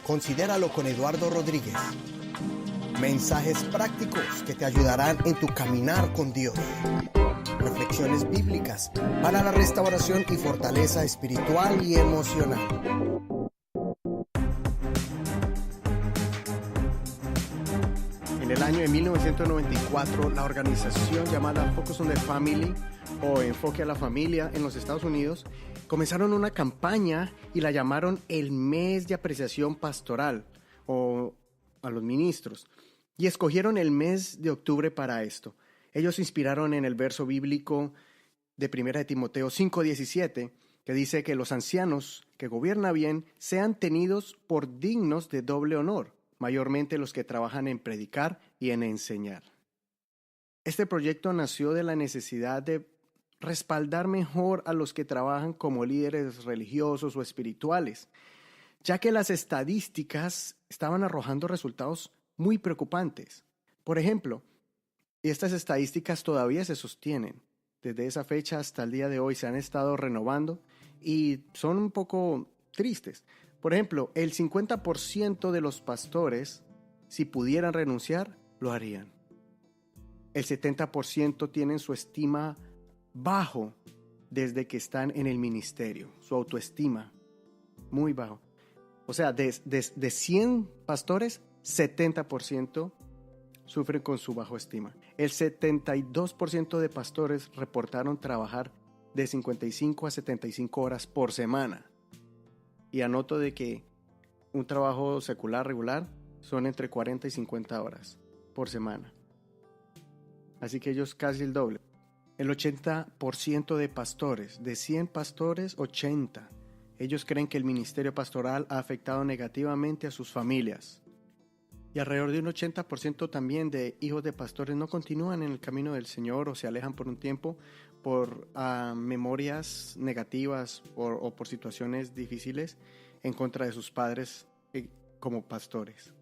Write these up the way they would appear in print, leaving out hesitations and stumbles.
Considéralo con Eduardo Rodríguez. Mensajes prácticos que te ayudarán en tu caminar con Dios. Reflexiones bíblicas para la restauración y fortaleza espiritual y emocional. En el año de 1994, la organización llamada Focus on the Family, o Enfoque a la Familia en los Estados Unidos, comenzaron una campaña y la llamaron el Mes de Apreciación Pastoral, o a los ministros, y escogieron el mes de octubre para esto. Ellos se inspiraron en el verso bíblico de 1 de Timoteo 5:17, que dice que los ancianos que gobiernan bien sean tenidos por dignos de doble honor, mayormente los que trabajan en predicar y en enseñar. Este proyecto nació de la necesidad de respaldar mejor a los que trabajan como líderes religiosos o espirituales, ya que las estadísticas estaban arrojando resultados muy preocupantes. Por ejemplo, estas estadísticas todavía se sostienen. Desde esa fecha hasta el día de hoy se han estado renovando y son un poco tristes. Por ejemplo, el 50% de los pastores, si pudieran renunciar, lo harían. El 70% tienen su estima bajo desde que están en el ministerio, su autoestima muy bajo. O sea, de 100 pastores, 70% sufren con su bajo estima. El 72% de pastores reportaron trabajar de 55 a 75 horas por semana. Y anoto de que un trabajo secular regular son entre 40 y 50 horas por semana. Así que ellos casi el doble. El 80% de pastores, de 100 pastores, 80. Ellos creen que el ministerio pastoral ha afectado negativamente a sus familias. Y alrededor de un 80% también de hijos de pastores no continúan en el camino del Señor o se alejan por un tiempo por memorias negativas o por situaciones difíciles en contra de sus padres como pastores.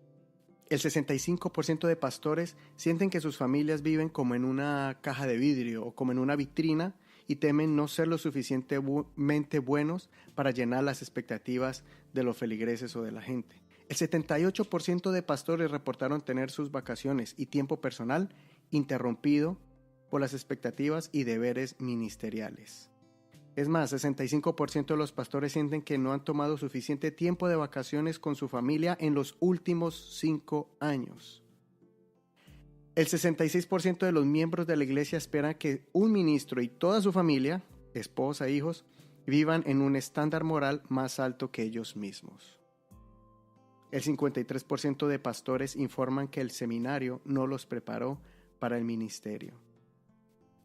El 65% de pastores sienten que sus familias viven como en una caja de vidrio o como en una vitrina y temen no ser lo suficientemente buenos para llenar las expectativas de los feligreses o de la gente. El 78% de pastores reportaron tener sus vacaciones y tiempo personal interrumpido por las expectativas y deberes ministeriales. Es más, 65% de los pastores sienten que no han tomado suficiente tiempo de vacaciones con su familia en los últimos 5 años. El 66% de los miembros de la iglesia esperan que un ministro y toda su familia, esposa e hijos, vivan en un estándar moral más alto que ellos mismos. El 53% de pastores informan que el seminario no los preparó para el ministerio.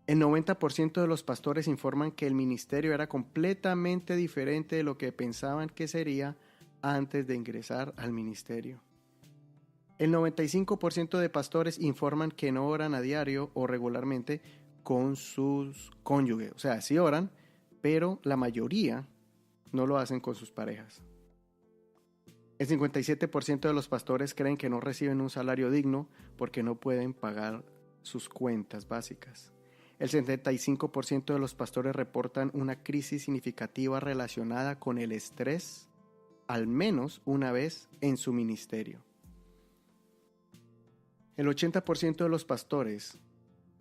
El 90% de los pastores informan que el ministerio era completamente diferente de lo que pensaban que sería antes de ingresar al ministerio. El 95% de pastores informan que no oran a diario o regularmente con sus cónyuges. O sea, sí oran, pero la mayoría no lo hacen con sus parejas. El 57% de los pastores creen que no reciben un salario digno porque no pueden pagar sus cuentas básicas. El 75% de los pastores reportan una crisis significativa relacionada con el estrés al menos una vez en su ministerio. El 80% de los pastores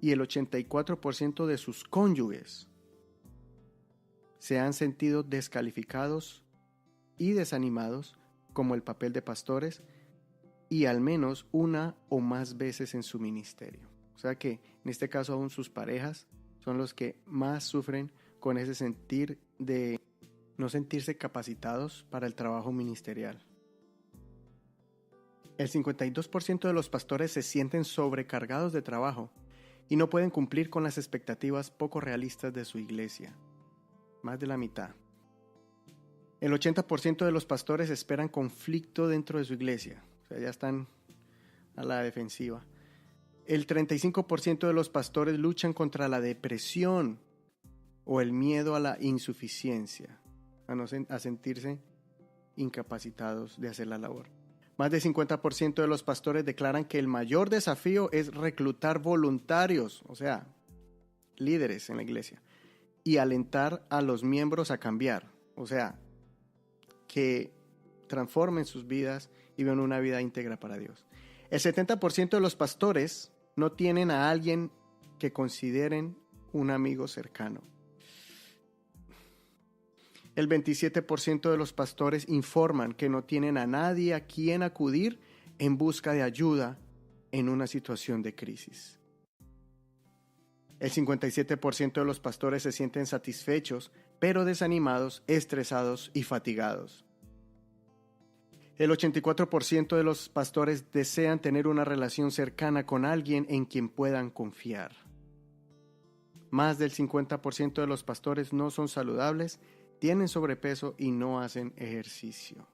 y el 84% de sus cónyuges se han sentido descalificados y desanimados como el papel de pastores y al menos una o más veces en su ministerio. O sea que en este caso aún sus parejas son los que más sufren con ese sentir de no sentirse capacitados para el trabajo ministerial. El 52% de los pastores se sienten sobrecargados de trabajo y no pueden cumplir con las expectativas poco realistas de su iglesia. Más de la mitad. El 80% de los pastores esperan conflicto dentro de su iglesia. O sea, ya están a la defensiva. El 35% de los pastores luchan contra la depresión o el miedo a la insuficiencia, a sentirse incapacitados de hacer la labor. Más del 50% de los pastores declaran que el mayor desafío es reclutar voluntarios, o sea, líderes en la iglesia, y alentar a los miembros a cambiar. O sea, que transformen sus vidas y vivan una vida íntegra para Dios. El 70% de los pastores no tienen a alguien que consideren un amigo cercano. El 27% de los pastores informan que no tienen a nadie a quien acudir en busca de ayuda en una situación de crisis. El 57% de los pastores se sienten satisfechos, pero desanimados, estresados y fatigados. El 84% de los pastores desean tener una relación cercana con alguien en quien puedan confiar. Más del 50% de los pastores no son saludables, tienen sobrepeso y no hacen ejercicio.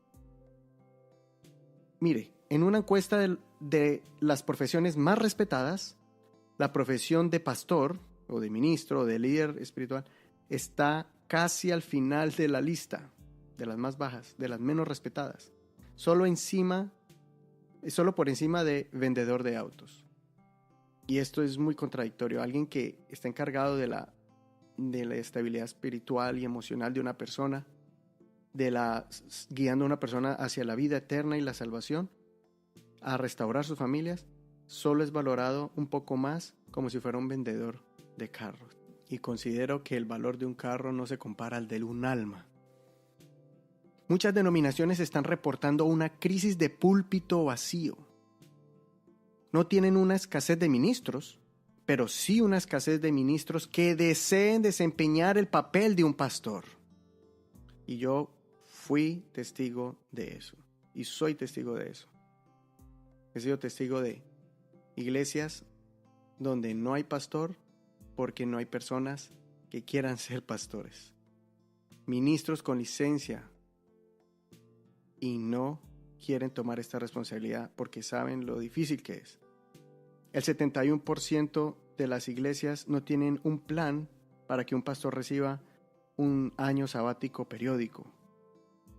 Mire, en una encuesta de las profesiones más respetadas, la profesión de pastor o de ministro o de líder espiritual está casi al final de la lista, de las más bajas, de las menos respetadas. Solo por encima de vendedor de autos. Y esto es muy contradictorio. Alguien que está encargado de la estabilidad espiritual y emocional de una persona, guiando a una persona hacia la vida eterna y la salvación, a restaurar sus familias, solo es valorado un poco más como si fuera un vendedor de carros. Y considero que el valor de un carro no se compara al de un alma. Muchas denominaciones están reportando una crisis de púlpito vacío. No tienen una escasez de ministros, pero sí una escasez de ministros que deseen desempeñar el papel de un pastor. Y yo fui testigo de eso. Y soy testigo de eso. He sido testigo de iglesias donde no hay pastor porque no hay personas que quieran ser pastores. Ministros con licencia y no quieren tomar esta responsabilidad porque saben lo difícil que es. El 71% de las iglesias no tienen un plan para que un pastor reciba un año sabático periódico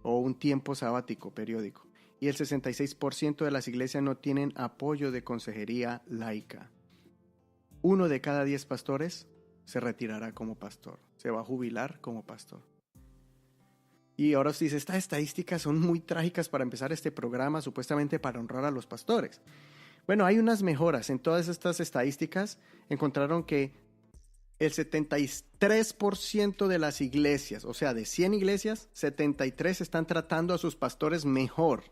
o un tiempo sabático periódico. Y el 66% de las iglesias no tienen apoyo de consejería laica. 1 de cada 10 pastores se retirará como pastor, se va a jubilar como pastor. Y ahora usted dice, estas estadísticas son muy trágicas para empezar este programa, supuestamente para honrar a los pastores. Bueno, hay unas mejoras. En todas estas estadísticas encontraron que el 73% de las iglesias, o sea, de 100 iglesias, 73 están tratando a sus pastores mejor.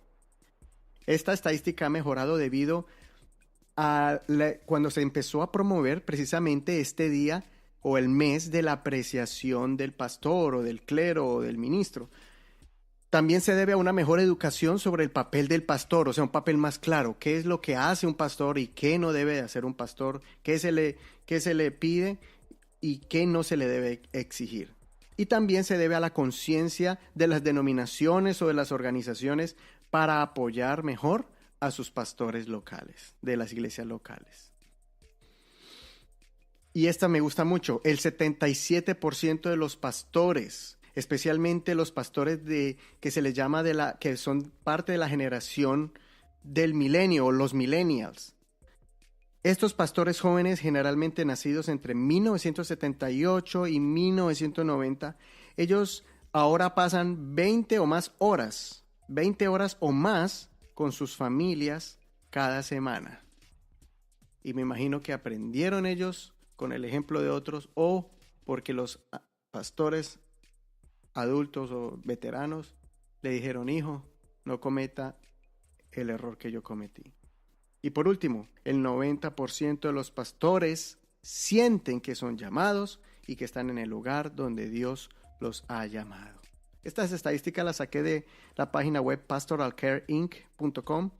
Esta estadística ha mejorado debido a cuando se empezó a promover precisamente este día o el mes de la apreciación del pastor o del clero o del ministro. También se debe a una mejor educación sobre el papel del pastor, o sea, un papel más claro. ¿Qué es lo que hace un pastor y qué no debe de hacer un pastor? ¿Qué se le pide y qué no se le debe exigir? Y también se debe a la conciencia de las denominaciones o de las organizaciones para apoyar mejor a sus pastores locales, de las iglesias locales. Y esta me gusta mucho. El 77% de los pastores, especialmente los pastores que se les llama que son parte de la generación del milenio o los millennials. Estos pastores jóvenes, generalmente nacidos entre 1978 y 1990, ellos ahora pasan 20 o más horas, 20 horas o más con sus familias cada semana. Y me imagino que aprendieron ellos con el ejemplo de otros o porque los pastores adultos o veteranos le dijeron, hijo, no cometa el error que yo cometí. Y por último, el 90% de los pastores sienten que son llamados y que están en el lugar donde Dios los ha llamado. Estas estadísticas las saqué de la página web pastoralcareinc.com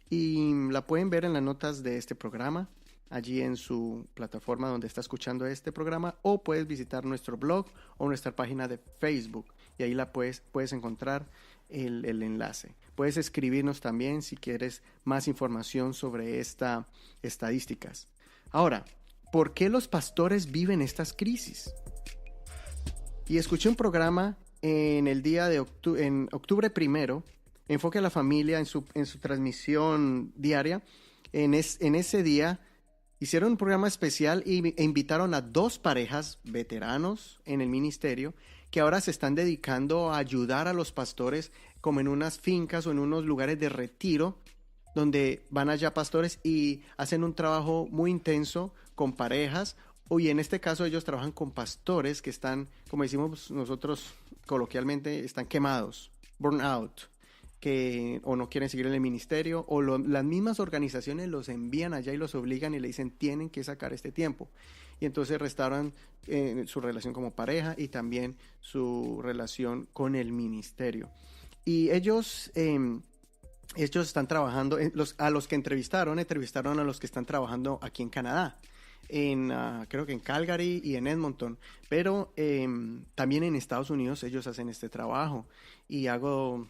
y la pueden ver en las notas de este programa, allí en su plataforma donde está escuchando este programa, o puedes visitar nuestro blog o nuestra página de Facebook y ahí puedes encontrar el enlace. Puedes escribirnos también si quieres más información sobre estas estadísticas. Ahora, ¿por qué los pastores viven estas crisis? Y escuché un programa en el día de en octubre 1, Enfoque a la Familia, en su transmisión diaria. En ese día hicieron un programa especial e invitaron a 2 parejas veteranos en el ministerio que ahora se están dedicando a ayudar a los pastores como en unas fincas o en unos lugares de retiro donde van allá pastores y hacen un trabajo muy intenso con parejas, y en este caso ellos trabajan con pastores que están, como decimos nosotros coloquialmente, están quemados, burn out, que o no quieren seguir en el ministerio, o las mismas organizaciones los envían allá y los obligan y le dicen tienen que sacar este tiempo. Y entonces restauran su relación como pareja y también su relación con el ministerio. Y ellos están trabajando, a los que entrevistaron a los que están trabajando aquí en Canadá, creo que en Calgary y en Edmonton, pero también en Estados Unidos ellos hacen este trabajo. Y hago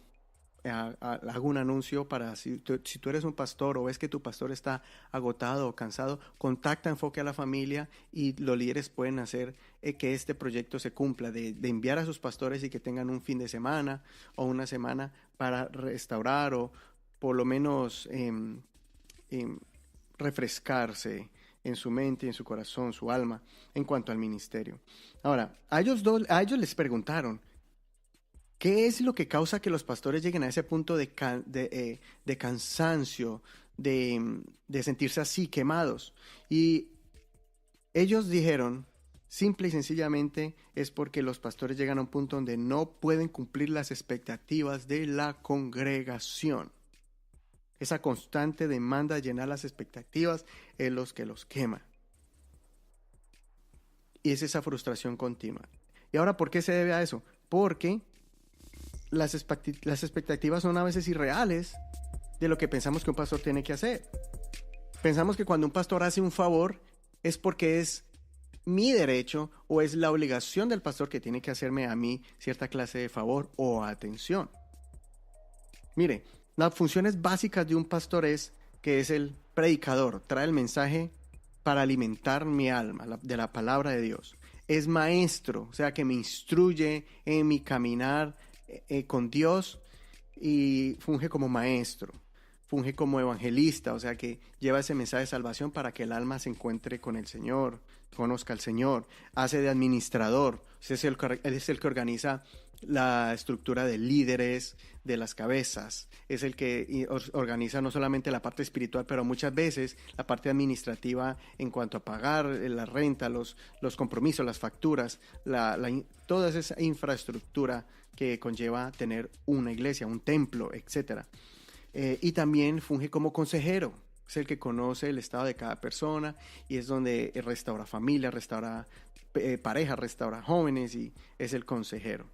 un anuncio para si tú eres un pastor o ves que tu pastor está agotado o cansado, contacta Enfoque a la Familia y los líderes pueden hacer que este proyecto se cumpla, de enviar a sus pastores y que tengan un fin de semana o una semana para restaurar o por lo menos refrescarse en su mente, en su corazón, su alma, en cuanto al ministerio. Ahora, a ellos les preguntaron, ¿qué es lo que causa que los pastores lleguen a ese punto de cansancio, de sentirse así, quemados? Y ellos dijeron, simple y sencillamente, es porque los pastores llegan a un punto donde no pueden cumplir las expectativas de la congregación. Esa constante demanda de llenar las expectativas es lo que los quema. Y es esa frustración continua. ¿Y ahora por qué se debe a eso? Porque las expectativas son a veces irreales de lo que pensamos que un pastor tiene que hacer. Pensamos que cuando un pastor hace un favor es porque es mi derecho o es la obligación del pastor que tiene que hacerme a mí cierta clase de favor o atención. Mire, las funciones básicas de un pastor es que es el predicador, trae el mensaje para alimentar mi alma de la palabra de Dios. Es maestro, o sea que me instruye en mi caminar con Dios y funge como maestro. Funge como evangelista, o sea que lleva ese mensaje de salvación para que el alma se encuentre con el Señor, conozca al Señor. Hace de administrador, es el que organiza la estructura de líderes, de las cabezas. Es el que organiza no solamente la parte espiritual, pero muchas veces la parte administrativa en cuanto a pagar la renta, los compromisos, las facturas, toda esa infraestructura que conlleva tener una iglesia, un templo, etcétera. Y también funge como consejero, es el que conoce el estado de cada persona y es donde restaura familia, restaura pareja, restaura jóvenes y es el consejero.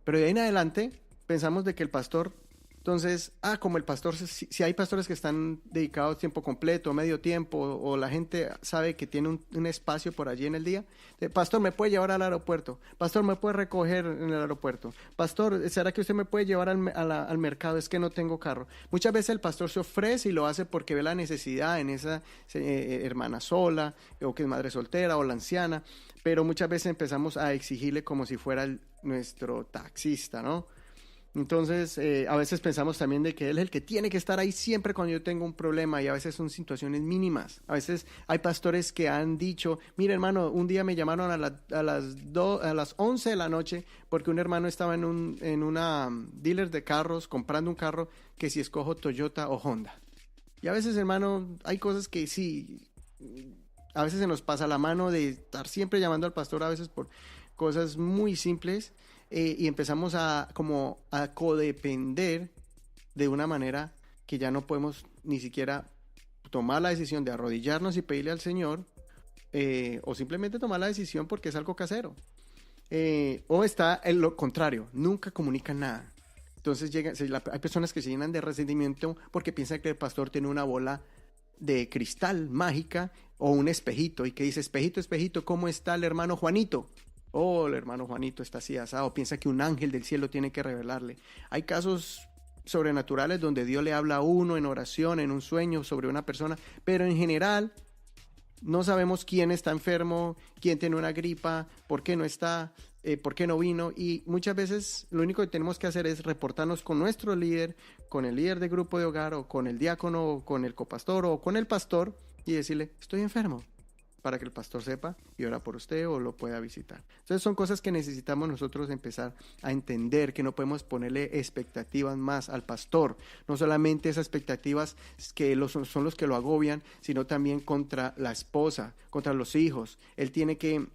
Pero de ahí en adelante pensamos de que el pastor, entonces, como el pastor, si hay pastores que están dedicados tiempo completo, medio tiempo, o la gente sabe que tiene un espacio por allí en el día, pastor, ¿me puede llevar al aeropuerto? Pastor, ¿me puede recoger en el aeropuerto? Pastor, ¿será que usted me puede llevar al mercado? Es que no tengo carro. Muchas veces el pastor se ofrece y lo hace porque ve la necesidad en esa hermana sola, o que es madre soltera, o la anciana, pero muchas veces empezamos a exigirle como si fuera nuestro taxista, ¿no? Entonces, a veces pensamos también de que él es el que tiene que estar ahí siempre cuando yo tengo un problema y a veces son situaciones mínimas. A veces hay pastores que han dicho, mira hermano, un día me llamaron a las 11 de la noche porque un hermano estaba en una dealer de carros comprando un carro que si escojo Toyota o Honda. Y a veces, hermano, hay cosas que sí, a veces se nos pasa la mano de estar siempre llamando al pastor a veces por cosas muy simples. Y empezamos a codepender de una manera que ya no podemos ni siquiera tomar la decisión de arrodillarnos y pedirle al Señor, o simplemente tomar la decisión porque es algo casero. O está en lo contrario, nunca comunican nada. Entonces hay personas que se llenan de resentimiento porque piensan que el pastor tiene una bola de cristal mágica o un espejito y que dice, espejito, espejito, ¿cómo está el hermano Juanito? Oh, el hermano Juanito está así asado, piensa que un ángel del cielo tiene que revelarle. Hay casos sobrenaturales donde Dios le habla a uno en oración, en un sueño sobre una persona, pero en general no sabemos quién está enfermo, quién tiene una gripa, por qué no está, por qué no vino, y muchas veces lo único que tenemos que hacer es reportarnos con nuestro líder, con el líder de grupo de hogar, o con el diácono, o con el copastor, o con el pastor, y decirle, estoy enfermo. para que el pastor sepa y ora por usted o lo pueda visitar. Entonces son cosas que necesitamos nosotros empezar a entender, que no podemos ponerle expectativas más al pastor. No solamente esas expectativas que son los que lo agobian, sino también contra la esposa, contra los hijos. Él tiene que...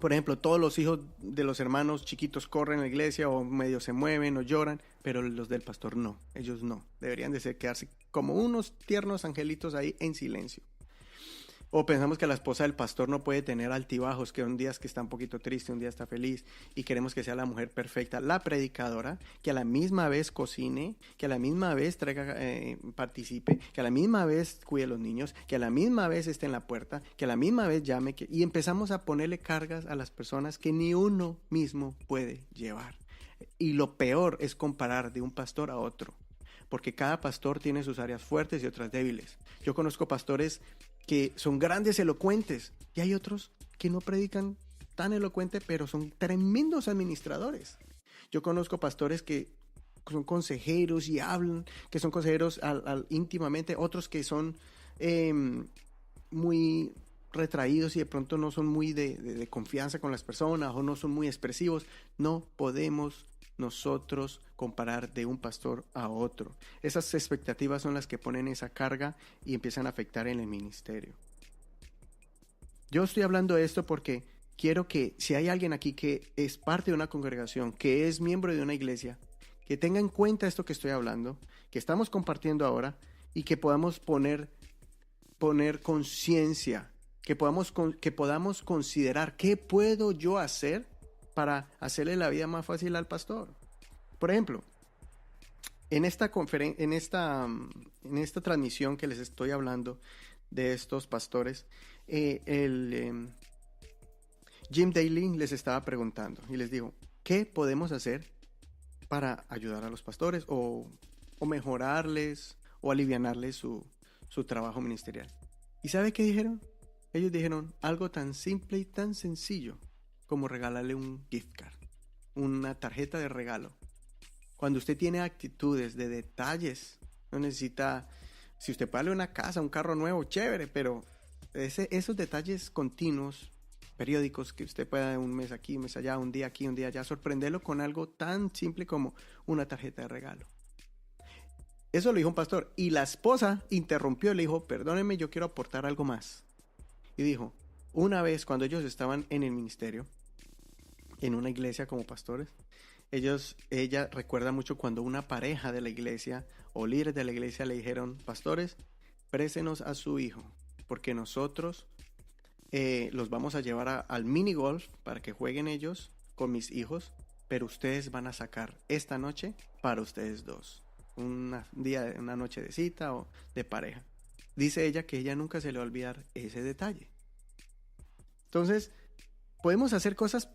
Por ejemplo, todos los hijos de los hermanos chiquitos corren a la iglesia o medio se mueven o lloran, pero los del pastor no, ellos no. Deberían de quedarse como unos tiernos angelitos ahí en silencio. O pensamos que la esposa del pastor no puede tener altibajos, que un día es que está un poquito triste, un día está feliz, y queremos que sea la mujer perfecta, la predicadora, que a la misma vez cocine, que a la misma vez participe, que a la misma vez cuide a los niños, que a la misma vez esté en la puerta, que a la misma vez llame, y empezamos a ponerle cargas a las personas que ni uno mismo puede llevar. Y lo peor es comparar de un pastor a otro, porque cada pastor tiene sus áreas fuertes y otras débiles. Yo conozco pastores que son grandes elocuentes y hay otros que no predican tan elocuente, pero son tremendos administradores. Yo conozco pastores que son consejeros y hablan, que son consejeros íntimamente, otros que son muy retraídos y de pronto no son muy de confianza con las personas o no son muy expresivos. No podemos nosotros comparar de un pastor a otro. Esas expectativas son las que ponen esa carga y empiezan a afectar en el ministerio. Yo estoy hablando de esto porque quiero que si hay alguien aquí que es parte de una congregación, que es miembro de una iglesia, que tenga en cuenta esto que estoy hablando, que estamos compartiendo ahora y que podamos poner conciencia, que podamos considerar qué puedo yo hacer para hacerle la vida más fácil al pastor. Por ejemplo, en esta transmisión que les estoy hablando de estos pastores, Jim Daly les estaba preguntando y les dijo, ¿qué podemos hacer para ayudar a los pastores o mejorarles o alivianarles su trabajo ministerial? ¿Y sabe qué dijeron? Ellos dijeron algo tan simple y tan sencillo como regalarle un gift card, una tarjeta de regalo. Cuando usted tiene actitudes de detalles, no necesita, si usted puede darle una casa, un carro nuevo, chévere, pero esos detalles continuos, periódicos, que usted pueda un mes aquí, un mes allá, un día aquí, un día allá, sorprenderlo con algo tan simple como una tarjeta de regalo. Eso lo dijo un pastor y la esposa interrumpió y le dijo, perdóneme, yo quiero aportar algo más. Y dijo, una vez cuando ellos estaban en el ministerio, en una iglesia como pastores, ella recuerda mucho cuando una pareja de la iglesia o líderes de la iglesia le dijeron, pastores, préstenos a su hijo, porque nosotros los vamos a llevar al mini golf para que jueguen ellos con mis hijos, pero ustedes van a sacar esta noche para ustedes dos, una noche de cita o de pareja. Dice ella que ella nunca se le va a olvidar ese detalle. Entonces, podemos hacer cosas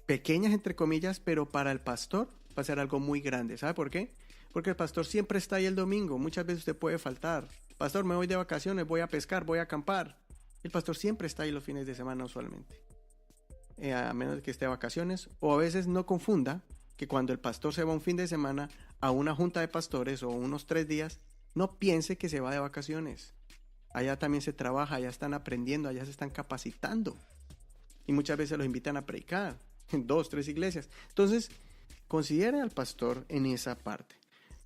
pequeñas, entre comillas, pero para el pastor va a ser algo muy grande. ¿Sabe por qué? Porque el pastor siempre está ahí el domingo. Muchas veces usted puede faltar. Pastor, me voy de vacaciones, voy a pescar, voy a acampar. El pastor siempre está ahí los fines de semana usualmente. A menos que esté de vacaciones. O a veces no confunda que cuando el pastor se va un fin de semana a una junta de pastores o unos 3 días, no piense que se va de vacaciones. Allá también se trabaja, allá están aprendiendo, allá se están capacitando. Y muchas veces los invitan a predicar en 2, 3 iglesias. Entonces, considere al pastor en esa parte.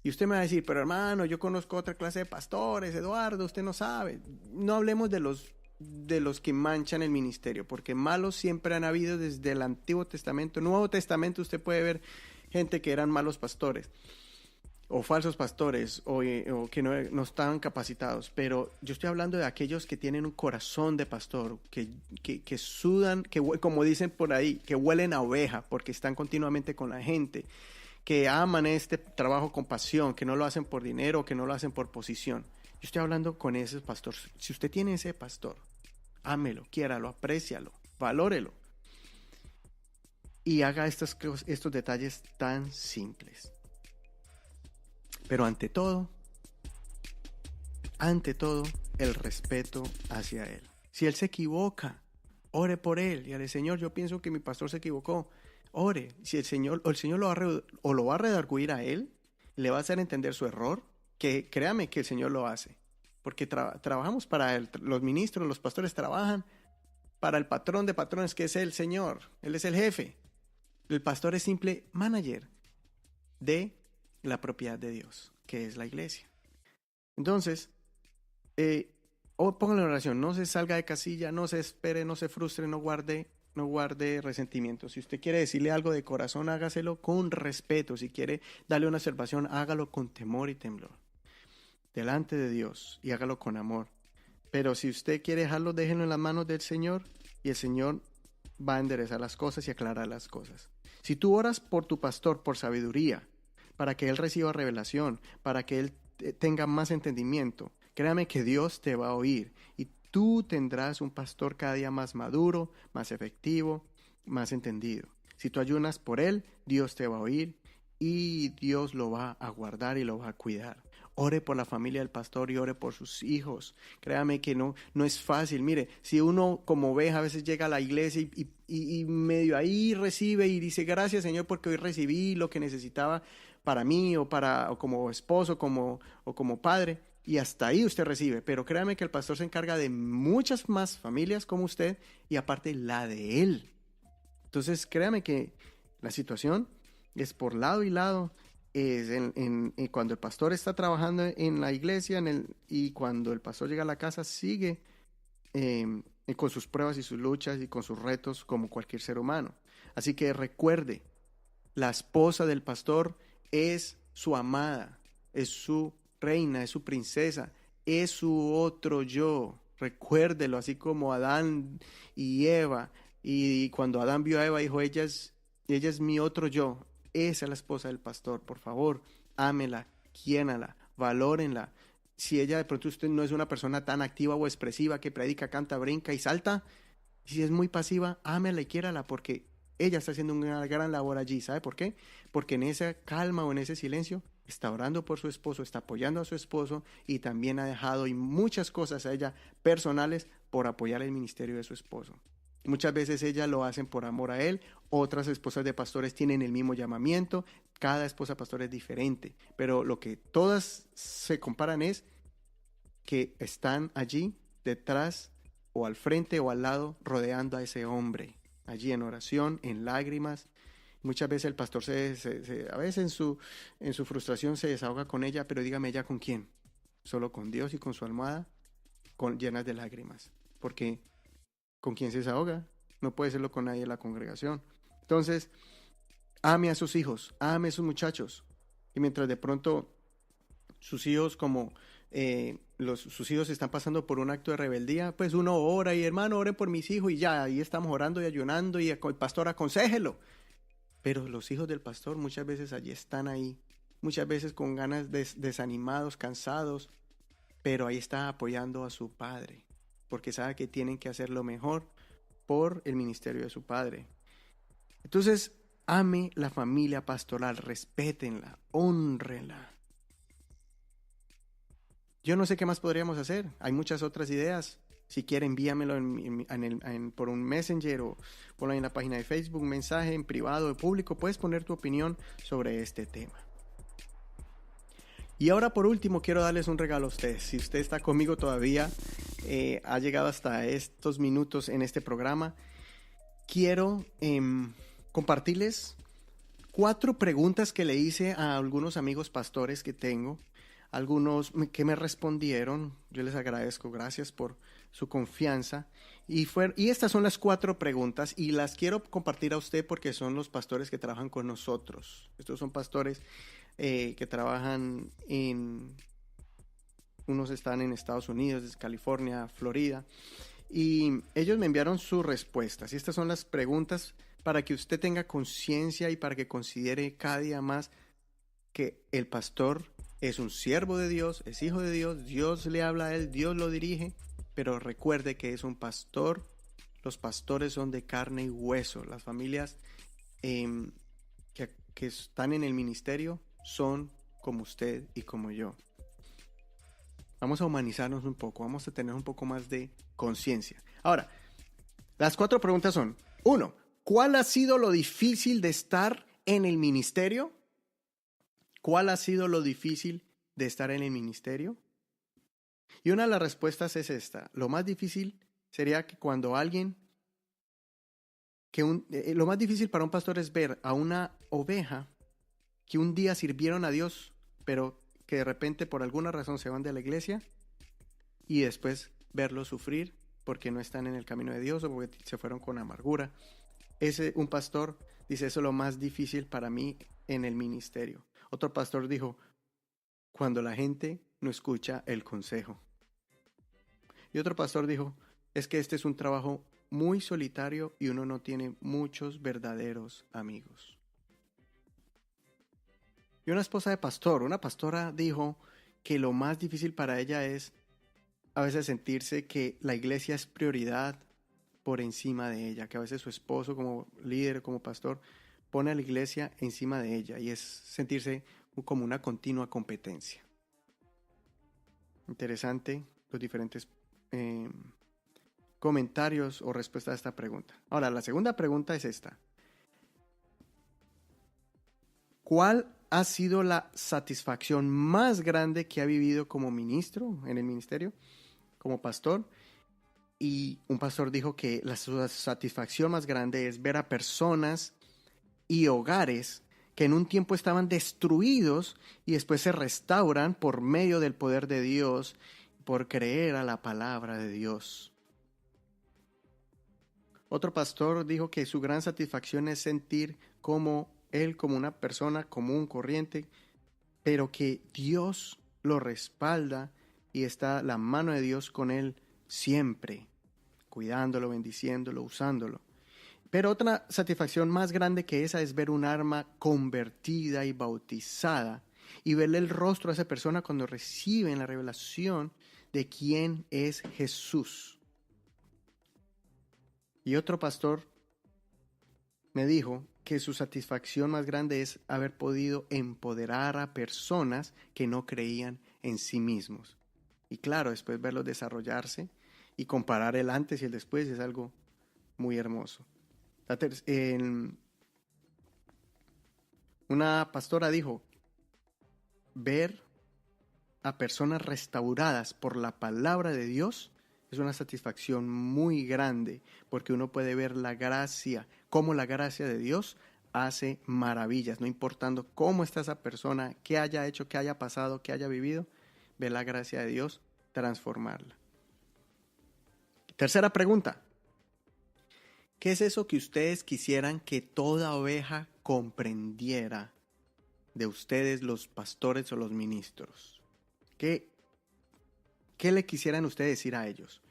Y usted me va a decir, pero hermano, yo conozco otra clase de pastores, Eduardo, usted no sabe. No hablemos de los que manchan el ministerio, porque malos siempre han habido desde el Antiguo Testamento. Nuevo Testamento usted puede ver gente que eran malos pastores o falsos pastores o que no estaban capacitados, pero yo estoy hablando de aquellos que tienen un corazón de pastor, que sudan, como dicen por ahí, que huelen a oveja porque están continuamente con la gente, que aman este trabajo con pasión, que no lo hacen por dinero, que no lo hacen por posición. Yo estoy hablando con ese pastor. Si usted tiene ese pastor, ámelo, quiéralo, aprécialo, valórelo y haga estos detalles tan simples. Pero ante todo, el respeto hacia él. Si él se equivoca, ore por él. Y al Señor, yo pienso que mi pastor se equivocó. Ore. Si el Señor lo va a redarguir a él, le va a hacer entender su error, que créame que el Señor lo hace. Porque trabajamos para él. Los ministros, los pastores trabajan para el patrón de patrones, que es el Señor. Él es el jefe. El pastor es simple manager de la propiedad de Dios, que es la iglesia. Entonces, póngale en oración, no se salga de casilla, no se espere, no se frustre, no guarde resentimiento. Si usted quiere decirle algo de corazón, hágaselo con respeto. Si quiere darle una observación, hágalo con temor y temblor delante de Dios y hágalo con amor. Pero si usted quiere dejarlo, déjenlo en las manos del Señor y el Señor va a enderezar las cosas y aclarar las cosas. Si tú oras por tu pastor por sabiduría, para que él reciba revelación, para que él tenga más entendimiento, créame que Dios te va a oír y tú tendrás un pastor cada día más maduro, más efectivo, más entendido. Si tú ayunas por él, Dios te va a oír y Dios lo va a guardar y lo va a cuidar. Ore por la familia del pastor y ore por sus hijos. Créame que no es fácil. Mire, si uno como oveja a veces llega a la iglesia y medio ahí recibe y dice gracias Señor porque hoy recibí lo que necesitaba para mí o como esposo o como padre, y hasta ahí usted recibe. Pero créame que el pastor se encarga de muchas más familias como usted y aparte la de él. Entonces créame que la situación es por lado y lado. Es cuando el pastor está trabajando en la iglesia y cuando el pastor llega a la casa sigue con sus pruebas y sus luchas y con sus retos como cualquier ser humano. Así que recuerde, la esposa del pastor es su amada, es su reina, es su princesa, es su otro yo. Recuérdelo, así como Adán y Eva. Y cuando Adán vio a Eva dijo, ella es mi otro yo. Esa es la esposa del pastor. Por favor, ámela, quiérala, valórenla. Si ella de pronto usted no es una persona tan activa o expresiva que predica, canta, brinca y salta, si es muy pasiva, ámela y quiérala porque ella está haciendo una gran labor allí. ¿Sabe por qué? Porque en esa calma o en ese silencio está orando por su esposo, está apoyando a su esposo y también ha dejado y muchas cosas a ella personales por apoyar el ministerio de su esposo. Muchas veces ellas lo hacen por amor a él, otras esposas de pastores tienen el mismo llamamiento, cada esposa de pastor es diferente, pero lo que todas se comparan es que están allí detrás o al frente o al lado rodeando a ese hombre, allí en oración, en lágrimas. Muchas veces el pastor a veces en su frustración se desahoga con ella, pero dígame ella con quién, solo con Dios y con su almohada llenas de lágrimas, porque ¿con quién se desahoga? No puede serlo con nadie de la congregación. Entonces, ame a sus hijos, ame a sus muchachos. Y mientras de pronto sus hijos sus hijos están pasando por un acto de rebeldía, pues uno ora y hermano, oren por mis hijos y ya, ahí estamos orando y ayunando y el pastor aconséjelo. Pero los hijos del pastor muchas veces allí están ahí, muchas veces con ganas desanimados, cansados, pero ahí está apoyando a su padre, porque sabe que tienen que hacer lo mejor por el ministerio de su padre. Entonces, ame la familia pastoral, respétenla, hónrenla. Yo no sé qué más podríamos hacer, hay muchas otras ideas. Si quiere, envíamelo por un Messenger o ponlo en la página de Facebook, un mensaje en privado o público. Puedes poner tu opinión sobre este tema. Y ahora por último quiero darles un regalo a ustedes. Si usted está conmigo todavía, ha llegado hasta estos minutos en este programa, quiero compartirles 4 preguntas que le hice a algunos amigos pastores que tengo. Algunos que me respondieron, yo les agradezco, gracias por su confianza. Y estas son las 4 preguntas y las quiero compartir a usted porque son los pastores que trabajan con nosotros. Estos son pastores que trabajan unos están en Estados Unidos, California, Florida, y ellos me enviaron sus respuestas. Y estas son las preguntas para que usted tenga conciencia y para que considere cada día más que el pastor es un siervo de Dios, es hijo de Dios, Dios le habla a él, Dios lo dirige, pero recuerde que es un pastor. Los pastores son de carne y hueso. Las familias que están en el ministerio son como usted y como yo. Vamos a humanizarnos un poco, vamos a tener un poco más de conciencia. Ahora, las 4 preguntas son: 1. ¿Cuál ha sido lo difícil de estar en el ministerio? ¿Cuál ha sido lo difícil de estar en el ministerio? Y una de las respuestas es esta: lo más difícil sería que cuando alguien lo más difícil para un pastor es ver a una oveja que un día sirvieron a Dios, pero que de repente por alguna razón se van de la iglesia y después verlos sufrir porque no están en el camino de Dios o porque se fueron con amargura. Un pastor dice, eso es lo más difícil para mí en el ministerio. Otro pastor dijo, cuando la gente no escucha el consejo. Y otro pastor dijo, es que este es un trabajo muy solitario y uno no tiene muchos verdaderos amigos. Y una esposa de pastor, una pastora dijo que lo más difícil para ella es a veces sentirse que la iglesia es prioridad por encima de ella, que a veces su esposo como líder, como pastor, pone a la iglesia encima de ella y es sentirse como una continua competencia. Interesante los diferentes comentarios o respuestas a esta pregunta. Ahora, la segunda pregunta es esta. ¿Cuál ha sido la satisfacción más grande que ha vivido como ministro en el ministerio, como pastor? Y un pastor dijo que la satisfacción más grande es ver a personas y hogares que en un tiempo estaban destruidos y después se restauran por medio del poder de Dios, por creer a la palabra de Dios. Otro pastor dijo que su gran satisfacción es sentir como él, como una persona común, corriente, pero que Dios lo respalda y está la mano de Dios con él siempre, cuidándolo, bendiciéndolo, usándolo. Pero otra satisfacción más grande que esa es ver un alma convertida y bautizada y verle el rostro a esa persona cuando reciben la revelación de quién es Jesús. Y otro pastor me dijo que su satisfacción más grande es haber podido empoderar a personas que no creían en sí mismos. Y claro, después verlos desarrollarse y comparar el antes y el después es algo muy hermoso. Una pastora dijo, ver a personas restauradas por la palabra de Dios es una satisfacción muy grande porque uno puede ver la gracia, cómo la gracia de Dios hace maravillas, no importando cómo está esa persona, qué haya hecho, qué haya pasado, qué haya vivido, ve la gracia de Dios transformarla. Tercera pregunta. ¿Qué es eso que ustedes quisieran que toda oveja comprendiera de ustedes, los pastores o los ministros? ¿Qué le quisieran ustedes decir a ellos?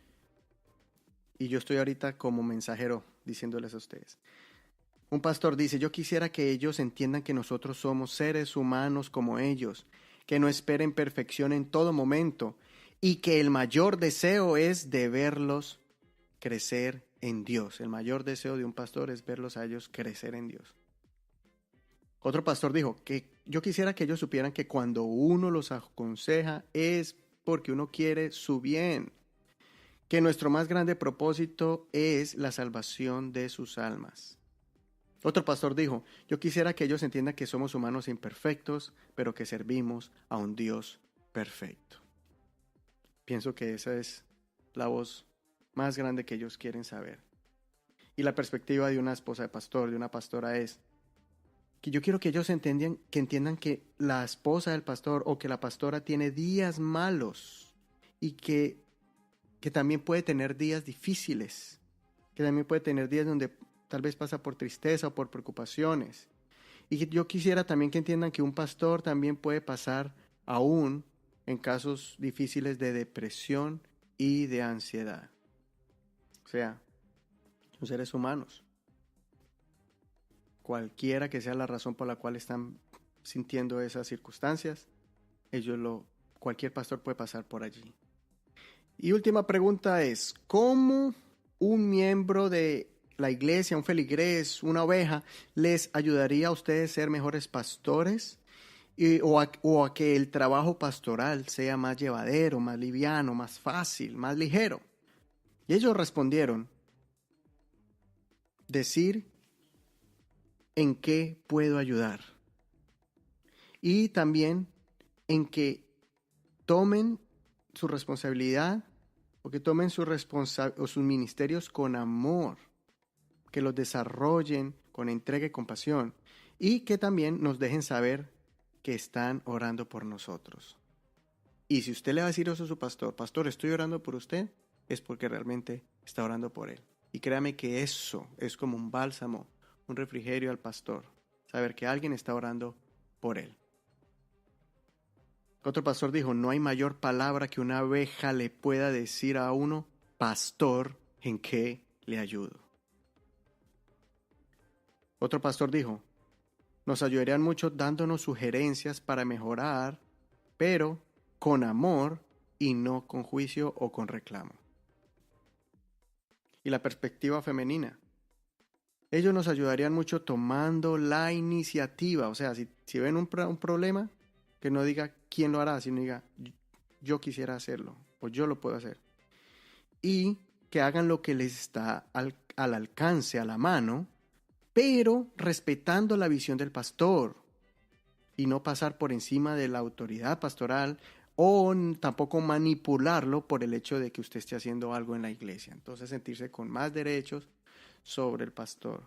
Y yo estoy ahorita como mensajero diciéndoles a ustedes. Un pastor dice, yo quisiera que ellos entiendan que nosotros somos seres humanos como ellos, que no esperen perfección en todo momento y que el mayor deseo es de verlos crecer en Dios. El mayor deseo de un pastor es verlos a ellos crecer en Dios. Otro pastor dijo que yo quisiera que ellos supieran que cuando uno los aconseja es porque uno quiere su bien, que nuestro más grande propósito es la salvación de sus almas. Otro pastor dijo, yo quisiera que ellos entiendan que somos humanos imperfectos, pero que servimos a un Dios perfecto. Pienso que esa es la voz más grande que ellos quieren saber. Y la perspectiva de una esposa de pastor, de una pastora es que yo quiero que ellos entiendan que la esposa del pastor o que la pastora tiene días malos y que también puede tener días difíciles, que también puede tener días donde tal vez pasa por tristeza o por preocupaciones. Y que yo quisiera también que entiendan que un pastor también puede pasar aún en casos difíciles de depresión y de ansiedad. O sea, son seres humanos. Cualquiera que sea la razón por la cual están sintiendo esas circunstancias, cualquier pastor puede pasar por allí. Y última pregunta es, ¿cómo un miembro de la iglesia, un feligrés, una oveja, les ayudaría a ustedes a ser mejores pastores? O a que el trabajo pastoral sea más llevadero, más liviano, más fácil, más ligero. Y ellos respondieron, decir en qué puedo ayudar. Y también en que tomen su responsabilidad o que tomen sus ministerios con amor. que los desarrollen con entrega y compasión y que también nos dejen saber que están orando por nosotros. Y si usted le va a decir eso a su pastor, pastor, estoy orando por usted, es porque realmente está orando por él. Y créame que eso es como un bálsamo, un refrigerio al pastor, saber que alguien está orando por él. Otro pastor dijo, no hay mayor palabra que una abeja le pueda decir a uno, pastor, ¿en qué le ayudo? Otro pastor dijo, nos ayudarían mucho dándonos sugerencias para mejorar, pero con amor y no con juicio o con reclamo. Y la perspectiva femenina. Ellos nos ayudarían mucho tomando la iniciativa. O sea, si ven un problema, que no diga quién lo hará, sino diga yo quisiera hacerlo o yo lo puedo hacer. Y que hagan lo que les está al alcance, a la mano, pero respetando la visión del pastor y no pasar por encima de la autoridad pastoral o tampoco manipularlo por el hecho de que usted esté haciendo algo en la iglesia. Entonces sentirse con más derechos sobre el pastor.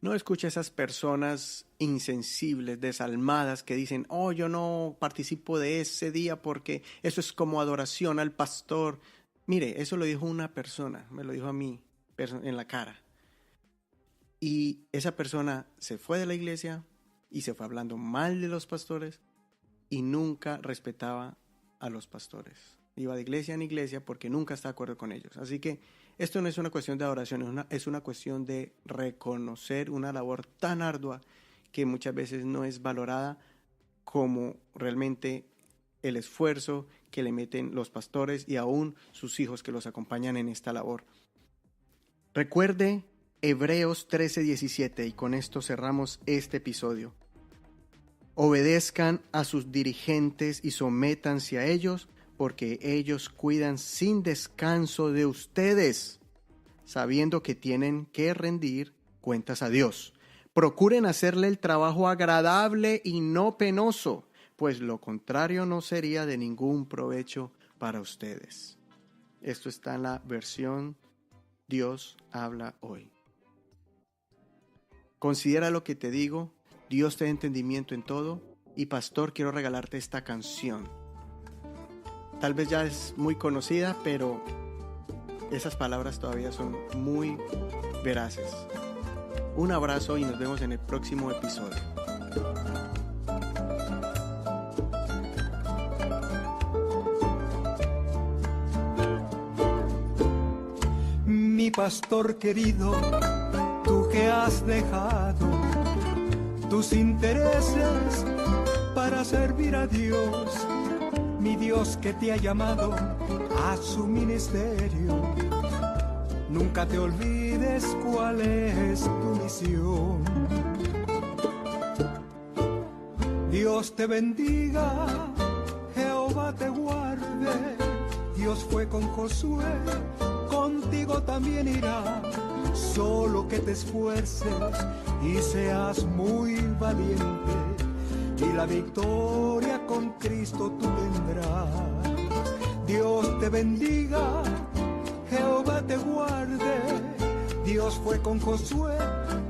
No escuche a esas personas insensibles, desalmadas que dicen, oh, yo no participo de ese día porque eso es como adoración al pastor. Mire, eso lo dijo una persona, me lo dijo a mí en la cara. Y esa persona se fue de la iglesia y se fue hablando mal de los pastores y nunca respetaba a los pastores. Iba de iglesia en iglesia porque nunca está de acuerdo con ellos. Así que esto no es una cuestión de adoración, es una cuestión de reconocer una labor tan ardua que muchas veces no es valorada como realmente el esfuerzo que le meten los pastores y aún sus hijos que los acompañan en esta labor. Recuerde Hebreos 13:17 y con esto cerramos este episodio. Obedezcan a sus dirigentes y sométanse a ellos, porque ellos cuidan sin descanso de ustedes, sabiendo que tienen que rendir cuentas a Dios. Procuren hacerle el trabajo agradable y no penoso, pues lo contrario no sería de ningún provecho para ustedes. Esto está en la versión Dios habla hoy. Considera lo que te digo, Dios te da entendimiento en todo, y pastor, quiero regalarte esta canción. Tal vez ya es muy conocida, pero esas palabras todavía son muy veraces. Un abrazo y nos vemos en el próximo episodio. Mi pastor querido, tú que has dejado tus intereses para servir a Dios, mi Dios que te ha llamado a su ministerio, nunca te olvides cuál es tu misión. Dios te bendiga, Jehová te guarde, Dios fue con Josué, contigo también irá, solo que te esfuerces y seas muy valiente, y la victoria con Cristo tú tendrás. Dios te bendiga, Jehová te guarde, Dios fue con Josué,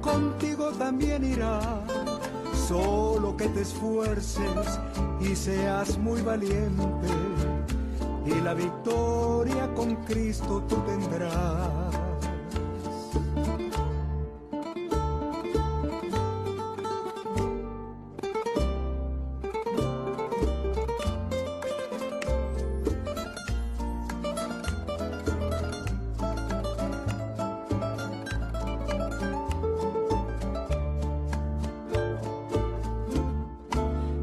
contigo también irá, solo que te esfuerces y seas muy valiente, y la victoria con Cristo tú tendrás.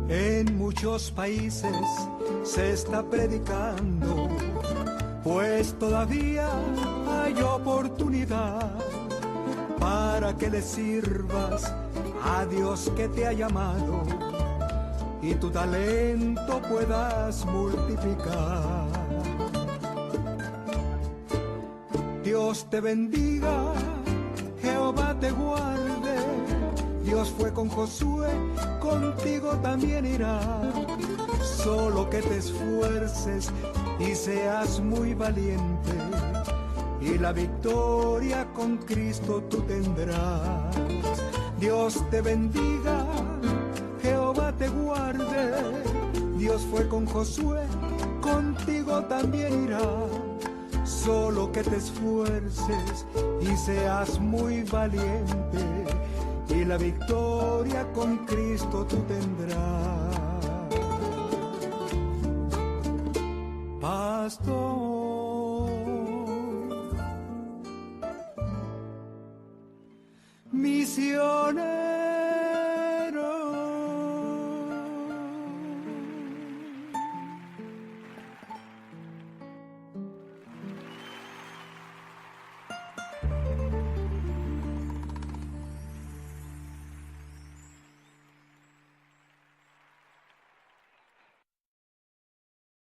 En muchos países se está predicando, pues todavía hay oportunidad para que le sirvas a Dios que te ha llamado y tu talento puedas multiplicar. Dios te bendiga, Jehová te guarde, Dios fue con Josué, contigo también irá, solo que te esfuerces y seas muy valiente, y la victoria con Cristo tú tendrás. Dios te bendiga, Jehová te guarde. Dios fue con Josué, contigo también irá. Solo que te esfuerces y seas muy valiente, y la victoria con Cristo tú tendrás. Pastor, misiones